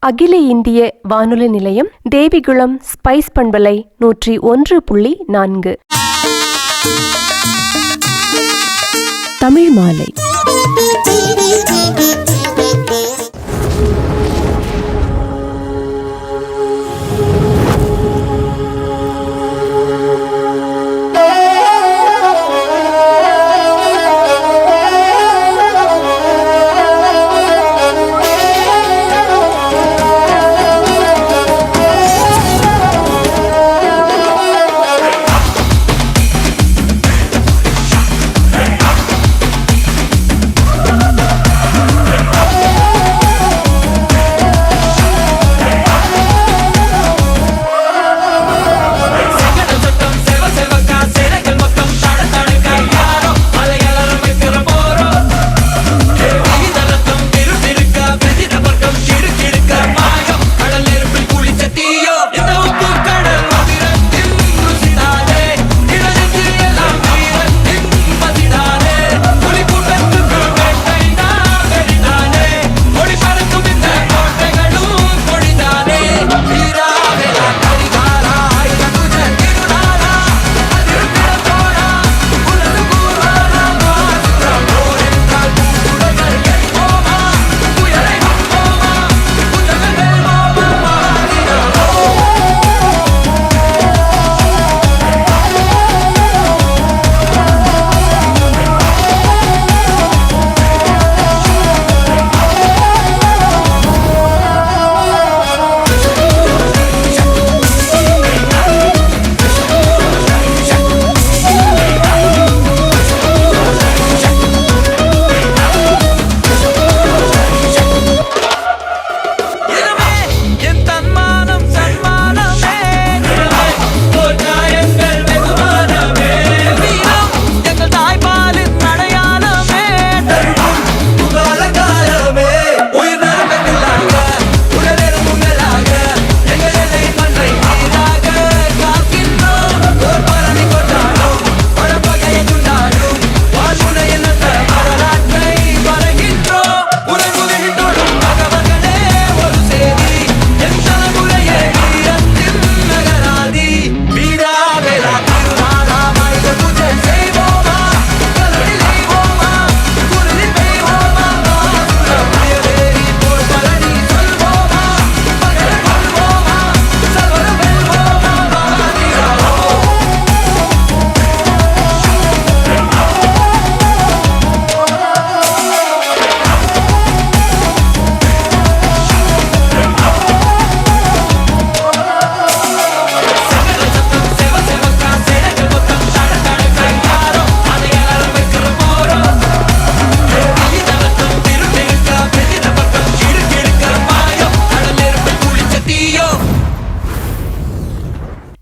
அகில இந்திய வானொலி நிலையம், தேவிகுளம் ஸ்பைஸ் பண்பலை 101.4. தமிழ் மாலை.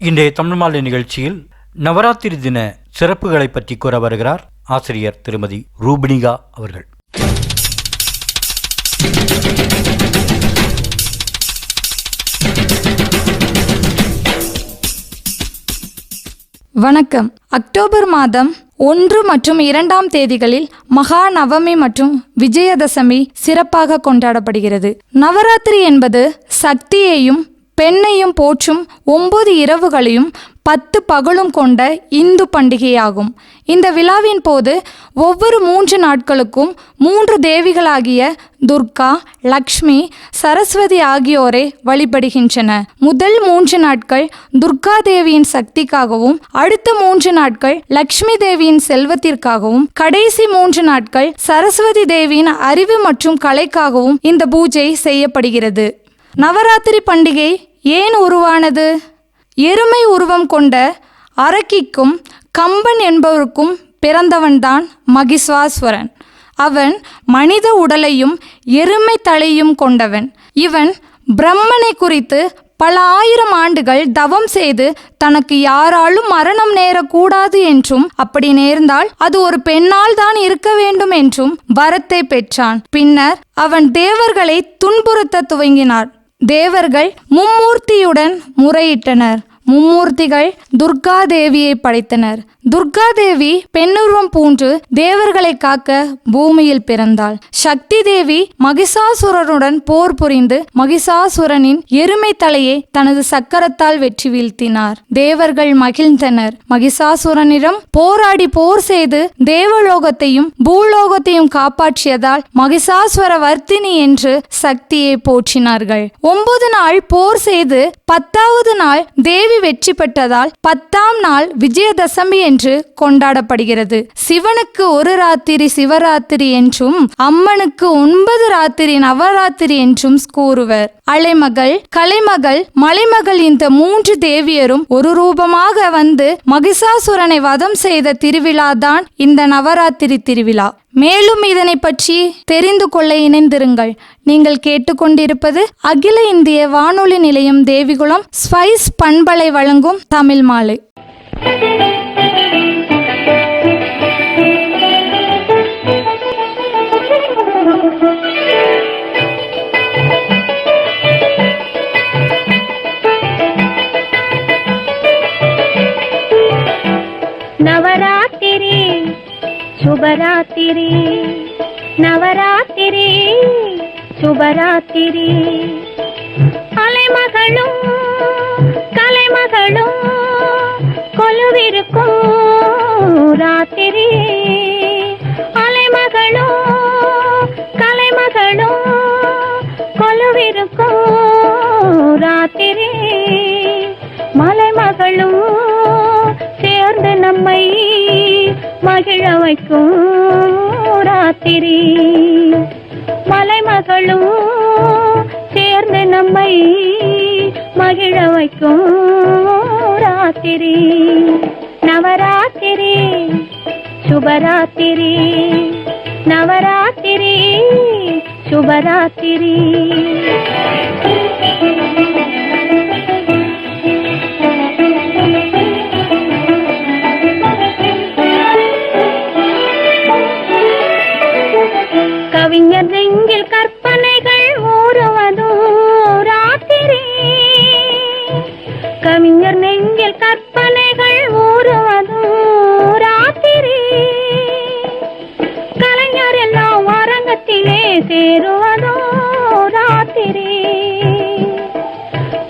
இன்றைய தமிழ் மாலை நிகழ்ச்சியில் நவராத்திரி தின சிறப்புகளை பற்றி கூற வருகிறார் ஆசிரியர் திருமதி ரூபினிகா அவர்கள். வணக்கம். அக்டோபர் மாதம் 1 மற்றும் 2ஆம் தேதிகளில் மகா நவமி மற்றும் விஜயதசமி சிறப்பாக கொண்டாடப்படுகிறது. நவராத்திரி என்பது சக்தியையும் பெண்ணையும் போற்றும் 9 இரவுகளையும் 10 பகலும் கொண்ட இந்து பண்டிகையாகும். இந்த விழாவின் போது ஒவ்வொரு 3 நாட்களுக்கும் 3 தேவிகளாகிய துர்கா, லக்ஷ்மி, சரஸ்வதி ஆகியோரை வழிபடுகின்றன. முதல் 3 நாட்கள் துர்கா தேவியின் சக்திக்காகவும், அடுத்த 3 நாட்கள் லக்ஷ்மி தேவியின் செல்வத்திற்காகவும், கடைசி 3 நாட்கள் சரஸ்வதி தேவியின் அறிவு மற்றும் கலைக்காகவும் இந்த பூஜை செய்யப்படுகிறது. நவராத்திரி பண்டிகை ஏன் உருவானது? எருமை உருவம் கொண்ட அரக்கிக்கும் கம்பன் என்பவருக்கும் பிறந்தவன்தான் மகிஷாசுரன். அவன் மனித உடலையும் எருமை தலையும் கொண்டவன். இவன் பிரம்மனை குறித்து பல 1000 ஆண்டுகள் தவம் செய்து தனக்கு யாராலும் மரணம் நேரக்கூடாது என்றும், அப்படி நேர்ந்தால் அது ஒரு பெண்ணால் தான் இருக்க வேண்டும் என்றும் வரத்தை பெற்றான். பின்னர் அவன் தேவர்களை துன்புறுத்த துவங்கினார். தேவர்கள் மும்மூர்த்தியுடன் முறையிட்டனர். மும்மூர்த்திகள் துர்கா தேவியை படைத்தனர். துர்கா தேவி பெண்ணுருவம் பூண்டு தேவர்களை காக்க பூமியில் பிறந்தாள். சக்தி தேவி மகிஷாசுரனுடன் போர் புரிந்து மகிஷாசுரனின் எருமை தலையை தனது சக்கரத்தால் வெற்றி வீழ்த்தினார். தேவர்கள் மகிழ்ந்தனர். மகிஷாசுரனிடம் போராடி போர் செய்து தேவலோகத்தையும் பூலோகத்தையும் காப்பாற்றியதால் மகிஷாசுர வர்த்தினி என்று சக்தியை போற்றினார்கள். 9 நாள் போர் செய்து 10வது நாள் தேவி வெற்றி பெற்றதால் 10ஆம் நாள் விஜயதசமி என்று கொண்டாடப்படுகிறது. சிவனுக்கு ஒரு ராத்திரி சிவராத்திரி என்றும் அம்மனுக்கு 9 ராத்திரி நவராத்திரி என்றும் கூறுவர். அலைமகள், கலைமகள், மலைமகள் இந்த 3 தேவியரும் ஒரு ரூபமாக வந்து மகிஷாசுரனை வதம் செய்த திருவிழாதான் இந்த நவராத்திரி திருவிழா. மேலும் இதனை பற்றி தெரிந்து கொள்ள இணைந்திருங்கள். நீங்கள் கேட்டுக்கொண்டிருப்பது அகில இந்திய வானொலி நிலையம் தேவிகுளம் ஸ்பைஸ் பண்பலை வழங்கும் தமிழ் மாலை. நவராத்திரி சுபராத்திரி, நவராத்திரி சுபராத்திரி, அலைமகளும் கலைமகளும் கொலுவிருக்கும் ராத்திரி, அலைமகளும் கலைமகளும் கொலுவிருக்கும் ராத்திரி, மலைமகளும் சேர்ந்து நம்மை மகிழ வைக்கும் ராத்திரி, மலைமகளும் சேர்ந்து நம்மை மகிழ வைக்கும் ராத்திரி, நவராத்திரி சுபராத்திரி, நவராத்திரி சுபராத்திரி. கவிஞர் நெஞ்சில் கற்பனைகள் ஊறுவதும் ராத்திரி, கவிஞர் நெஞ்சில் கற்பனைகள் ஊறுவதும் ராத்திரி, கலைஞர் எல்லாம் அரங்கத்திலே சேருவதோ ராத்திரி,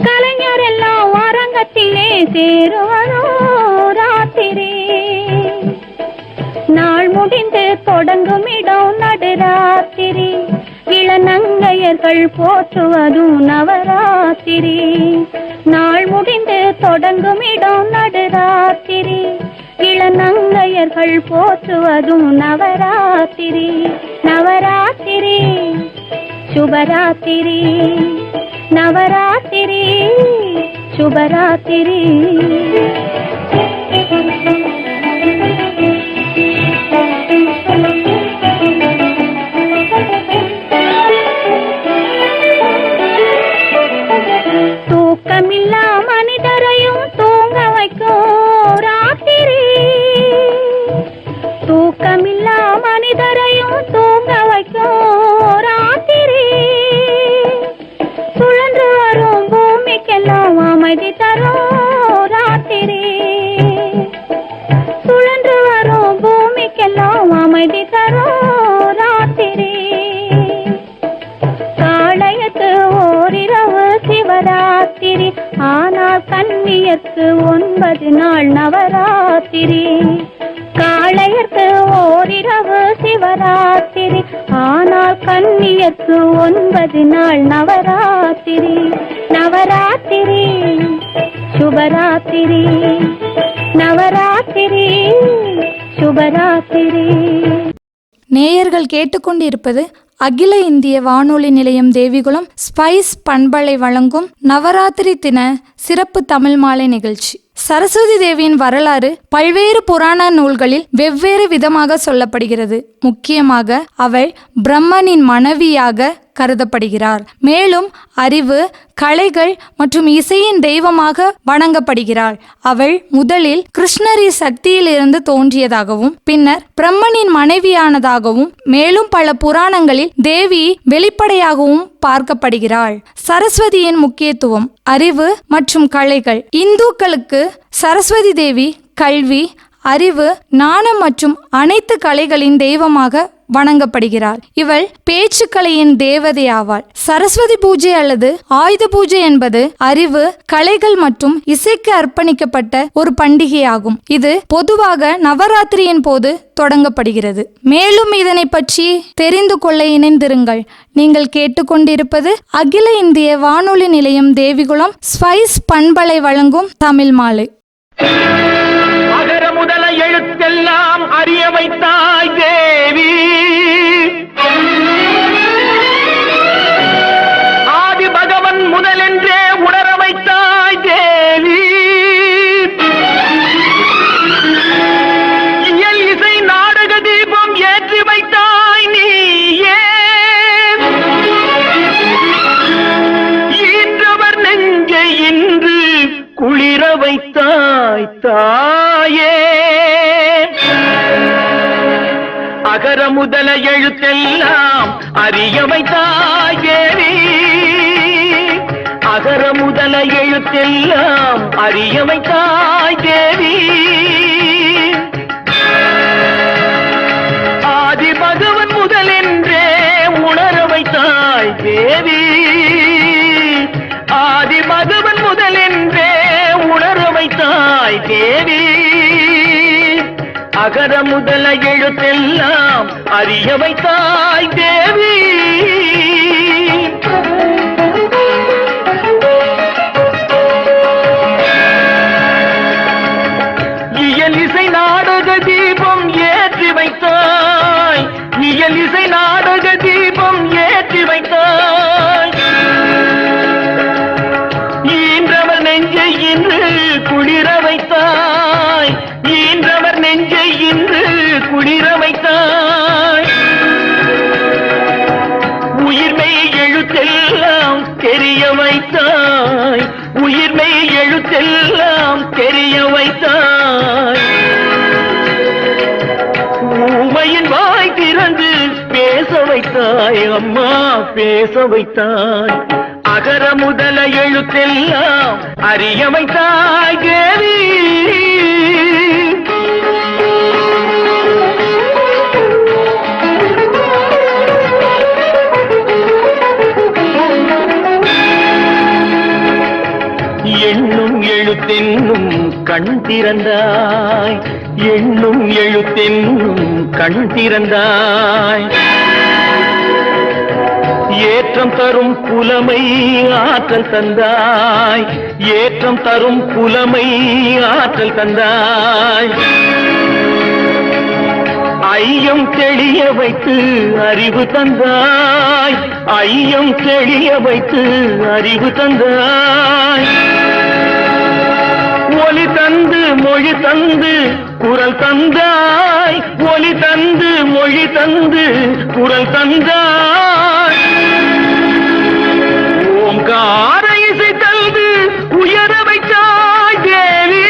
கலைஞர் எல்லாம் அரங்கத்திலே சேருவதோ ராத்திரி, நாள் முடிந்து தொடங்கும் இடம் நடுராத்திரி, இளநங்கையர்கள் போற்றுவதும் நவராத்திரி, நாள் முடிந்து தொடங்கும் இடம் நடுராத்திரி, இளநங்கையர்கள் போற்றுவதும் நவராத்திரி, நவராத்திரி சுபராத்திரி, நவராத்திரி சுபராத்திரி. தூக்கமில்லா மனிதரையும் தூங்க வைக்கும் ராத்திரி, தூக்கமில்லா மனிதரையும் தூங்க வைக்கும் ராத்திரி, சுழன்று வரும் பூமிக்கெல்லாம் அமைதி தரும் ராத்திரி, சுழன்று வரும் பூமிக்கெல்லாம் அமைதி தரும் ராத்திரி, காளையத்து ஓரிரவு சிவராத்திரி, ஆனால் கன்னியர்க்கு 9 நாள் நவராத்திரி, காளையர்க்கு ஓரிரவு சிவராத்திரி, ஆனால் கன்னியர்க்கு 9 நாள் நவராத்திரி, நவராத்திரி சுபராத்திரி, நவராத்திரி சுபராத்திரி. நேயர்கள் கேட்டுக்கொண்டிருப்பது அகில இந்திய வானொலி நிலையம் தேவிகுளம் ஸ்பைஸ் பண்பலை வழங்கும் நவராத்திரி தின சிறப்பு தமிழ் மாலை நிகழ்ச்சி. சரஸ்வதி தேவியின் வரலாறு பல்வேறு புராண நூல்களில் வெவ்வேறு விதமாக சொல்லப்படுகிறது. முக்கியமாக அவள் பிரம்மனின் மனைவியாக கருதப்படுகிறார். மேலும் அறிவு, கலைகள் மற்றும் இசையின் தெய்வமாக வணங்கப்படுகிறாள். அவள் முதலில் கிருஷ்ணரி சக்தியிலிருந்து தோன்றியதாகவும் பின்னர் பிரம்மனின் மனைவியானதாகவும் மேலும் பல புராணங்களில் தேவி வெளிப்படையாகவும் பார்க்கப்படுகிறாள். சரஸ்வதியின் முக்கியத்துவம் அறிவு மற்றும் கலைகள். இந்துக்களுக்கு சரஸ்வதி தேவி கல்வி, அறிவு, ஞானம் மற்றும் அனைத்து கலைகளின் தெய்வமாக வணங்கப்படுகிறார். இவள் பேச்சுக்கலையின் தேவதை ஆவாள். சரஸ்வதி பூஜை அல்லது ஆயுத பூஜை என்பது அறிவு, கலைகள் மற்றும் இசைக்கு அர்ப்பணிக்கப்பட்ட ஒரு பண்டிகையாகும். இது பொதுவாக நவராத்திரியின் போது தொடங்கப்படுகிறது. மேலும் இதனை பற்றி தெரிந்து கொள்ள இணைந்திருங்கள். நீங்கள் கேட்டுக்கொண்டிருப்பது அகில இந்திய வானொலி நிலையம் தேவிகுளம் ஸ்பைஸ் பண்பலை வழங்கும் தமிழ் மாலை. அகர முதல எழுத்தெல்லாம் அறிய வைத்தாய் தேவி, ஆதி பகவன் முதலென்றே உணர வைத்தாய் தேவி, இயல் இசை நாடக தீபம் ஏற்றி வைத்தாய் நீயே, ஈன்றவர் நெஞ்சை இன்று குளிர வைத்தாய் தாயே. அகர முதல எழுத்தெல்லாம் அறிய வைத்தாய் தேவி, அகர முதல எழுத்தெல்லாம் அறிய வைத்தாய் தேவி, ஆதி பகவன் முதலென்றே உணர வைத்தாய் தேவி, ஆதி பகவன் முதலென்றே உணர வைத்தாய் தேவி, அகர முதல எழுத்தெல்லாம் அறிய வைத்தாய் தேவி. இயல் இசை நாடக தீபம் ஏற்றி வைத்தாய், இயல் இசை நாடக தீபம் ஏற்றி வைத்தாய், ஈன்றவர் நெஞ்சை இன்று குளிர வைத்தாய், ஈன்றவர் நெஞ்சை இன்று குளிர வைத்தாய், உயிர்மெய் எழுத்தெல்லாம் தெரிய வைத்தாய், உயிர்மெய் எழுத்தெல்லாம் தெரிய வைத்தாய், ஊமையின் வாய் திறந்து பேச வைத்தாய் அம்மா, பேச வைத்தாய், அகர முதல எழுத்தெல்லாம் அறிய வைத்தாய் தேவி. எண்ணும் எழுத்தென்னும் கண் திறந்தாய், எண்ணும் எழுத்தென்னும் கண் திறந்தாய், ஏற்றம் தரும் புலமை ஆற்றல் தந்தாய், ஏற்றம் தரும் புலமை ஆற்றல் தந்தாய், ஐயம் தெளிய வைத்து அறிவு தந்தாய், ஐயம் தெளிய வைத்து அறிவு தந்தாய், ஒலி தந்து மொழி தந்து குரல் தந்தாய், ஒலி தந்து மொழி தந்து குரல் தந்தாய், ஓங்கார இசை தந்து உயர வைத்தாய் தேவி.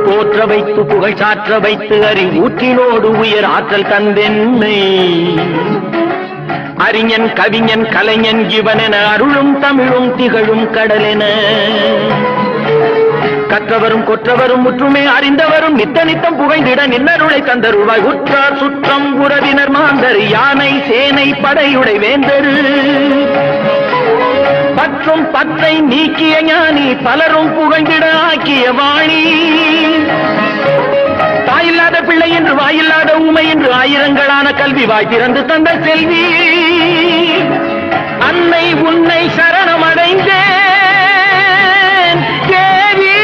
போற்ற வைத்து புகழ் சாற்ற வைத்து அறிவூற்றினோடு உயர் ஆற்றல் தந்தென்னை, அறிஞன் கவிஞன் கலைஞன் இவனென அருளும் தமிழும் திகழும் கடலென, கற்றவரும் கொற்றவரும் முற்றுமே அறிந்தவரும் நித்த நித்தம் புகைந்திட நின்னருளை தந்தருவாய், உற்றார் சுற்றம் உறவினர் மாந்தர் யானை சேனை படையுடை வேந்தரு, பற்றும் பற்றை நீக்கிய ஞானி பலரும் புகழ்ந்திட ஆக்கிய வாணி, தாயில்லாத பிள்ளை என்று வாயில்லாத ஊமை என்று ஆயிரங்களான கல்வி வாய் திறந்து தந்த செல்வி, அன்னை உன்னை சரணமடைந்தேன் தேவி.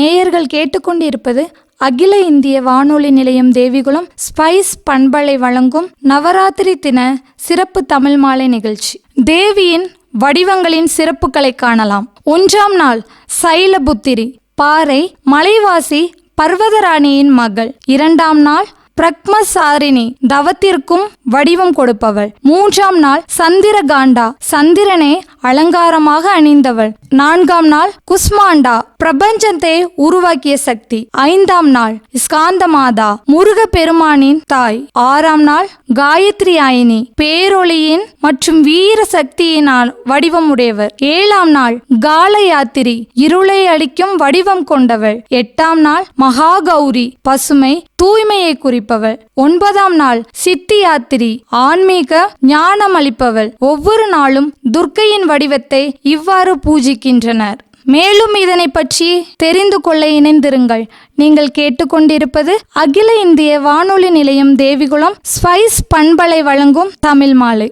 நேயர்கள் கேட்டுக்கொண்டிருப்பது அகில இந்திய வானொலி நிலையம் தேவிகுளம் ஸ்பைஸ் பண்பலை வழங்கும் நவராத்திரி தின சிறப்பு தமிழ் மாலை நிகழ்ச்சி. தேவியின் வடிவங்களின் சிறப்புகளை காணலாம். 1ஆம் நாள் சைலபுத்திரி, பாறை மலைவாசி பர்வதராணியின் மகள். 2ஆம் நாள் பிரக்மசாரிணி, தவத்திற்கும் வடிவம் கொடுப்பவள். 3ஆம் நாள் சந்திரகாண்டா, சந்திரனே அலங்காரமாக அணிந்தவள். 4ஆம் நாள் குஸ்மாண்டா, பிரபஞ்சத்தை உருவாக்கிய சக்தி. 5ஆம் நாள் ஸ்காந்தமாதா, முருக பெருமானின் தாய். 6ஆம் நாள் காயத்ரி ஆயினி, பேரொளியின் மற்றும் வீர சக்தியினால் வடிவம் உடையவர். 7ஆம் நாள் காலயாத்திரி, இருளை அளிக்கும் வடிவம் கொண்டவள். 8ஆம் நாள் மகாகௌரி, பசுமை தூய்மையை குறிப்பவள். 9ஆம் நாள் சித்தி யாத்திரி, ஆன்மீக ஞானம் அளிப்பவள். ஒவ்வொரு நாளும் துர்க்கையின் வடிவத்தை இவ்வாறு பூஜிக்கின்றனர். மேலும் இதனை பற்றி தெரிந்து கொள்ள இணைந்திருங்கள். நீங்கள் கேட்டுக்கொண்டிருப்பது அகில இந்திய வானொலி நிலையம் தேவிகுளம் ஸ்பைஸ் பண்பலை வழங்கும் தமிழ் மாலை.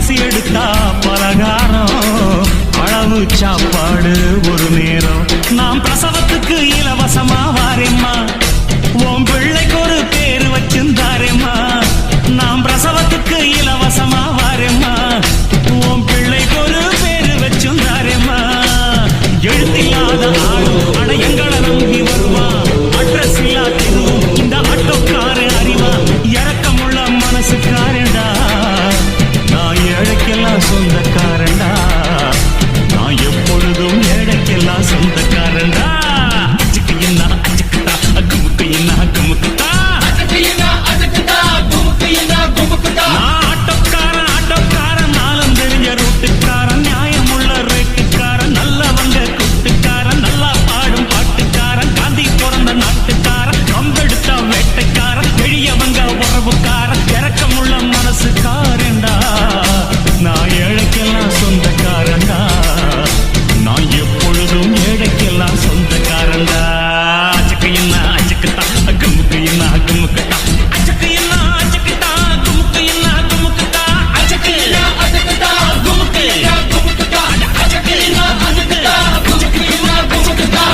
பசி எடுத்தா பலகாரம், அளவு சாப்பாடு ஒரு நேரம். நாம் பிரசவத்துக்கு இலவசமா வாரேம்மா, உன் பிள்ளைக்கு ஒரு பேரு வச்சிருந்தாரேம்மா. நாம் பிரசவத்துக்கு இலவசமா வாரேம்மா, உன் பிள்ளைக்கு ஒரு பேரு வச்சிருந்தாரேம்மா. எழுத்தில்லாத ஆளும் அட எங்களை நம்பி வருவா, அட்ரஸ் இல்லா தெருவும் இந்த ஆட்டோக்கார அறிவா. இறக்கமுள்ள மனசுக்காரண்டா, நான் ஏழைக்கெல்லாம் சொந்தக்காரண்டா, நான் எப்பொழுதும் ஏழைக்கெல்லாம் சொந்தக்காரண்டா. அச்சுக்கு என்ன அச்சுக்குத்தா, அக்குமுக்கு என்ன அக்குமுக்குத்தா, நான் ஆட்டோக்காரன் நாளும் தெரிஞ்ச ரூட்டுக்காரன், நியாயமுள்ள ரேட்டுக்காரன், நல்லவங்க கூட்டுக்காரன், நல்லா பாடும் பாட்டுக்காரன், காந்தி பிறந்த நாட்டுக்காரன், கம்பெடுத்த வேட்டைக்காரன், எளியவங்க உறவுக்காரன், இறக்கமுள்ள மனசுக்காரன்டா, நான் ஏழைக்கெல்லாம் சொந்தக்காரன்டா, நான் எப்பொழுதும் ஏழைக்கெல்லாம் சொந்தக்காரன்டா. அச்சுக்கு என்ன அச்சுக்குத்தா, அக்குமுக்கு என்ன அக்குமுக்குத்தா, அச்சுக்கு என்ன அச்சுக்குத்தா, அக்குமுக்கு என்ன அக்குமுக்குத்தா, அச்சுக்கு என்ன அச்சுக்குத்தா, அக்குமுக்கு அக்குமுக்குத்தா, அச்சுக்கு என்ன அச்சுக்குத்தா, அக்குமுக்கு என்ன அக்குமுக்குத்தா.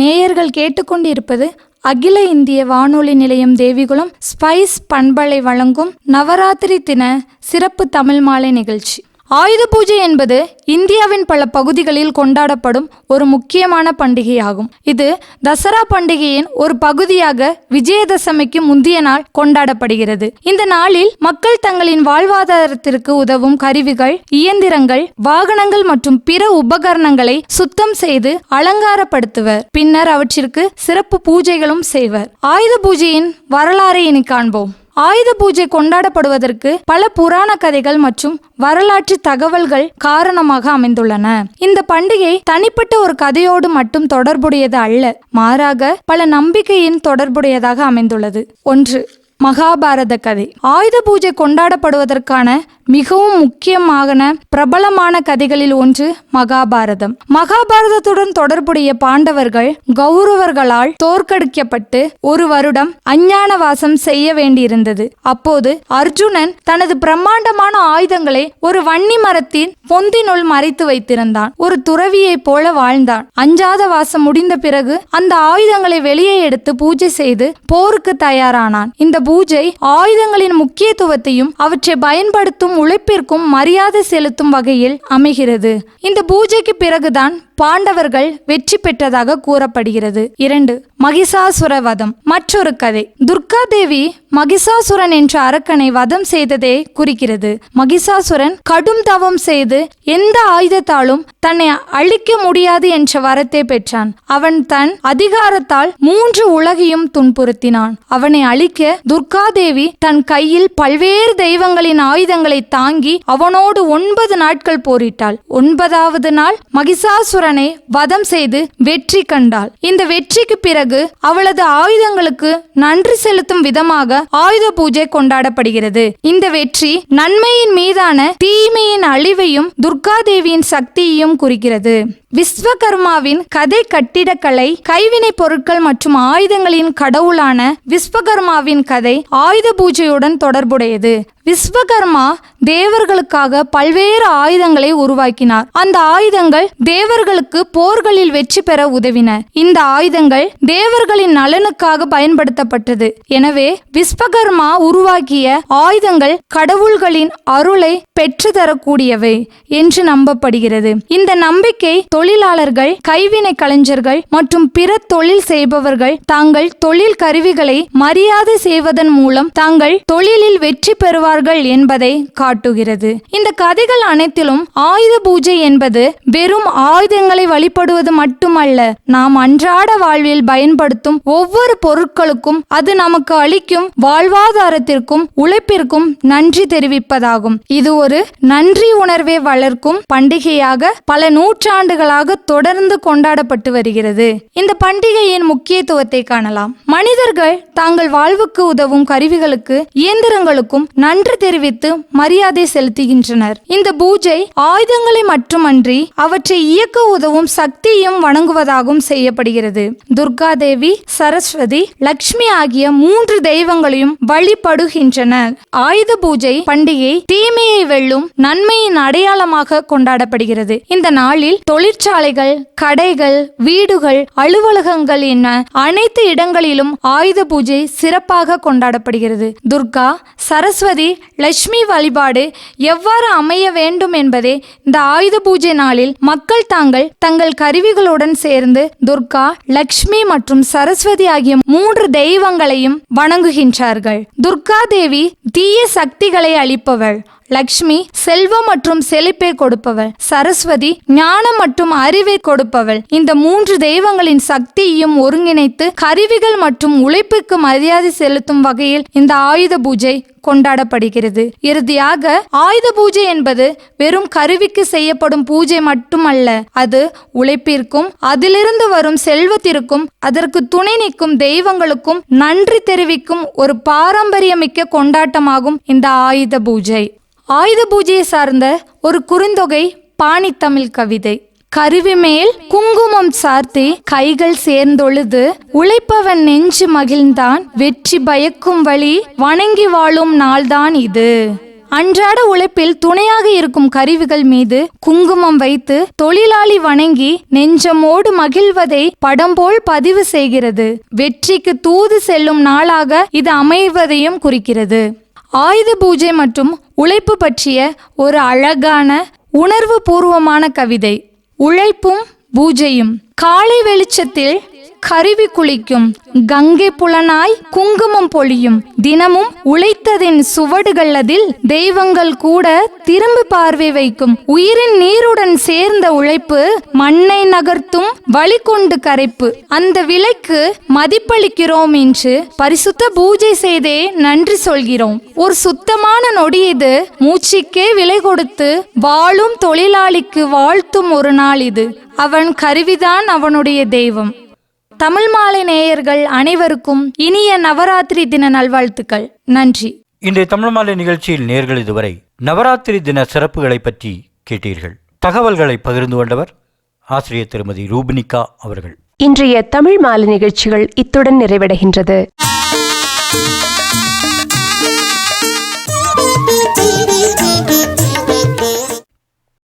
நேயர்கள் கேட்டுக்கொண்டிருப்பது அகில இந்திய வானொலி நிலையம் தேவிகுளம் ஸ்பைஸ் பண்பலை வழங்கும் நவராத்திரி தின சிறப்பு தமிழ் மாலை நிகழ்ச்சி. ஆயுத பூஜை என்பது இந்தியாவின் பல பகுதிகளில் கொண்டாடப்படும் ஒரு முக்கியமான பண்டிகையாகும். இது தசரா பண்டிகையின் ஒரு பகுதியாக விஜயதசமிக்கு முந்தைய நாள் கொண்டாடப்படுகிறது. இந்த நாளில் மக்கள் தங்களின் வாழ்வாதாரத்திற்கு உதவும் கருவிகள், இயந்திரங்கள், வாகனங்கள் மற்றும் பிற உபகரணங்களை சுத்தம் செய்து அலங்காரப்படுத்துவர். பின்னர் அவற்றிற்கு சிறப்பு பூஜைகளும் செய்வர். ஆயுத பூஜையின் வரலாறை இனி காண்போம். ஆயுத பூஜை கொண்டாடப்படுவதற்கு பல புராண கதைகள் மற்றும் வரலாற்று தகவல்கள் காரணமாக அமைந்துள்ளன. இந்த பண்டிகை தனிப்பட்ட ஒரு கதையோடு மட்டும் தொடர்புடையது அல்ல, மாறாக பல நம்பிக்கையின் தொடர்புடையதாக அமைந்துள்ளது. 1. மகாபாரத கதை. ஆயுத பூஜை கொண்டாடப்படுவதற்கான மிகவும் முக்கியமான பிரபலமான கதைகளில் ஒன்று மகாபாரதம். மகாபாரதத்துடன் தொடர்புடைய பாண்டவர்கள் கௌரவர்களால் தோற்கடிக்கப்பட்டு ஒரு வருடம் அஞ்ஞானவாசம் செய்ய வேண்டியிருந்தது. அப்போது அர்ஜுனன் தனது பிரம்மாண்டமான ஆயுதங்களை ஒரு வன்னி மரத்தின் பொந்தினுள் மறைத்து வைத்திருந்தான். ஒரு துறவியைப் போல வாழ்ந்தான். அஞ்சாத வாசம் முடிந்த பிறகு அந்த ஆயுதங்களை வெளியே எடுத்து பூஜை செய்து போருக்கு தயாரானான். இந்த பூஜை ஆயுதங்களின் முக்கியத்துவத்தையும் அவற்றை பயன்படுத்தும் உழைப்பிற்கும் மரியாதை செலுத்தும் வகையில் அமைகிறது. இந்த பூஜைக்கு பிறகுதான் பாண்டவர்கள் வெற்றி பெற்றதாக கூறப்படுகிறது. 2. மகிஷாசுர வதம். மற்றொரு கதை. துர்கா தேவி மகிஷாசுரன் என்ற அரக்கனை வதம் செய்ததை குறிக்கிறது. மகிஷாசுரன் கடும் தவம் செய்து எந்த ஆயுதத்தாலும் தன்னை அழிக்க முடியாது என்ற வரத்தை பெற்றான். அவன் தன் அதிகாரத்தால் 3 உலகையும் துன்புறுத்தினான். அவனை அழிக்க துர்கா தேவி தன் கையில் பல்வேறு தெய்வங்களின் ஆயுதங்களை தாங்கி அவனோடு 9 நாட்கள் போரிட்டாள். 9வது நாள் மகிஷாசுரனை வதம் செய்து வெற்றி கண்டாள். இந்த வெற்றிக்கு பிறகு அவளது ஆயுதங்களுக்கு நன்றி செலுத்தும் விதமாக ஆயுத பூஜை கொண்டாடப்படுகிறது. இந்த வெற்றி நன்மையின் மீதான தீமையின் அழிவையும் துர்கா தேவியின் சக்தியையும் குறிக்கிறது. விஸ்வகர்மாவின் கதை கட்டிடக்கலை, கைவினை பொருட்கள் மற்றும் ஆயுதங்களின் கடவுளான விஸ்வகர்மாவின் கதை ஆயுத பூஜையுடன் தொடர்புடையது. விஸ்வகர்மா தேவர்களுக்காக பல்வேறு ஆயுதங்களை உருவாக்கினார். அந்த ஆயுதங்கள் தேவர்களுக்கு போர்களில் வெற்றி பெற உதவின. இந்த ஆயுதங்கள் தேவர்களின் நலனுக்காக பயன்படுத்தப்பட்டது. எனவே விஸ்வகர்மா உருவாக்கிய ஆயுதங்கள் கடவுள்களின் அருளை பெற்றுத்தரக்கூடியவை என்று நம்பப்படுகிறது. இந்த நம்பிக்கை தொழிலாளர்கள், கைவினை கலைஞர்கள் மற்றும் பிற தொழில் செய்பவர்கள் தாங்கள் தொழில் கருவிகளை மரியாதை செய்வதன் மூலம் தாங்கள் தொழிலில் வெற்றி பெறுவார்கள் என்பதை காட்டுகிறது. இந்த கதைகள் அனைத்திலும் ஆயுத பூஜை என்பது வெறும் ஆயுதங்களை வழிபடுவது மட்டுமல்ல, நாம் அன்றாட வாழ்வில் பயன்படுத்தும் ஒவ்வொரு பொருட்களுக்கும் அது நமக்கு அளிக்கும் வாழ்வாதாரத்திற்கும் உழைப்பிற்கும் நன்றி தெரிவிப்பதாகும். இது ஒரு நன்றி உணர்வை வளர்க்கும் பண்டிகையாக பல நூற்றாண்டுகளாக தொடர்ந்து கொண்டாடப்பட்டு வருகிறது. இந்த பண்டிகையின் முக்கியத்துவத்தை காணலாம். மனிதர்கள் தாங்கள் வாழ்வுக்கு உதவும் கருவிகளுக்கு, இயந்திரங்களுக்கும் நன்றி தெரிவித்து மரியாதை மரியாதை செலுத்துகின்றனர். இந்த பூஜை ஆயுதங்களை மட்டுமன்றி அவற்றை இயக்க உதவும் சக்தியும் வணங்குவதாகவும் செய்யப்படுகிறது. துர்கா தேவி, சரஸ்வதி, லக்ஷ்மி ஆகிய 3 தெய்வங்களையும் வழிபடுகின்றனர். ஆயுத பூஜை பண்டிகை தீமையை வெல்லும் நன்மையின் அடையாளமாக கொண்டாடப்படுகிறது. இந்த நாளில் தொழிற்சாலைகள், கடைகள், வீடுகள், அலுவலகங்கள் என அனைத்து இடங்களிலும் ஆயுத பூஜை சிறப்பாக கொண்டாடப்படுகிறது. துர்கா, சரஸ்வதி, லட்சுமி வழிபாடு எவ்வாறு அமைய வேண்டும் என்பதே இந்த ஆயுத பூஜை நாளில் மக்கள் தங்கள் கருவிகளுடன் சேர்ந்து துர்கா, லட்சுமி மற்றும் சரஸ்வதி ஆகிய 3 தெய்வங்களையும் வணங்குகின்றார்கள். துர்கா தேவி தீய சக்திகளை அளிப்பவள், லக்ஷ்மி செல்வம் மற்றும் செழிப்பை கொடுப்பவள், சரஸ்வதி ஞானம் மற்றும் அறிவை கொடுப்பவள். இந்த 3 தெய்வங்களின் சக்தியையும் ஒருங்கிணைத்து கருவிகள் மற்றும் உழைப்புக்கு மரியாதை செலுத்தும் வகையில் இந்த ஆயுத பூஜை கொண்டாடப்படுகிறது. இறுதியாக ஆயுத பூஜை என்பது வெறும் கருவிக்கு செய்யப்படும் பூஜை மட்டுமல்ல, அது உழைப்பிற்கும் அதிலிருந்து வரும் செல்வத்திற்கும் அதற்கு துணை நிற்கும் தெய்வங்களுக்கும் நன்றி தெரிவிக்கும் ஒரு பாரம்பரியமிக்க கொண்டாட்டமாகும் இந்த ஆயுத பூஜை. ஆயுத பூஜையை சார்ந்த ஒரு குறுந்தொகை பாணி தமிழ் கவிதை. கருவி மேல் குங்குமம் சார்த்தி கைகள் சேர்ந்தொழுது உழைப்பவன் நெஞ்சு மகிழ்ந்தான், வெற்றி பயக்கும் வழி வணங்கி வாழும் நாள்தான் இது. அன்றாட உழைப்பில் துணையாக இருக்கும் கருவிகள் மீது குங்குமம் வைத்து தொழிலாளி வணங்கி நெஞ்சமோடு மகிழ்வதை படம் போல் பதிவு செய்கிறது. வெற்றிக்கு தூது செல்லும் நாளாக இது அமைவதையும் குறிக்கிறது. ஆயுத பூஜை மற்றும் உழைப்பு பற்றிய ஒரு அழகான உணர்வு பூர்வமான கவிதை. உழைப்பும் பூஜையும். காலை வெளிச்சத்தில் கருவி குளிக்கும், கங்கை புலனாய் குங்குமம் பொழியும், தினமும் உழைத்ததின் சுவடுகள் அதில் தெய்வங்கள் கூட திரும்பி பார்வை வைக்கும். உயிரின் நீருடன் சேர்ந்த உழைப்பு மண்ணை நகர்த்தும் வழி கொண்டு கரைப்பு. அந்த விலைக்கு மதிப்பளிக்கிறோம் என்று பரிசுத்த பூஜை செய்தே நன்றி சொல்கிறோம். ஒரு சுத்தமான நொடி இது, மூச்சுக்கே விலை கொடுத்து வாழும் தொழிலாளிக்கு வாழ்த்தும் ஒரு நாள் இது. அவன் கருவிதான் அவனுடைய தெய்வம். தமிழ் மாலை நேயர்கள் அனைவருக்கும் இனிய நவராத்திரி தின நல்வாழ்த்துக்கள். நன்றி. இன்றைய தமிழ் மாலை நிகழ்ச்சியில் நேயர்கள் இதுவரை நவராத்திரி தின சிறப்புகளை பற்றி கேட்டீர்கள். தகவல்களை பகிர்ந்து கொண்டவர் ஆசிரியர் திருமதி ரூபினிகா அவர்கள். இன்றைய தமிழ் மாலை நிகழ்ச்சிகள் இத்துடன் நிறைவடைகின்றது.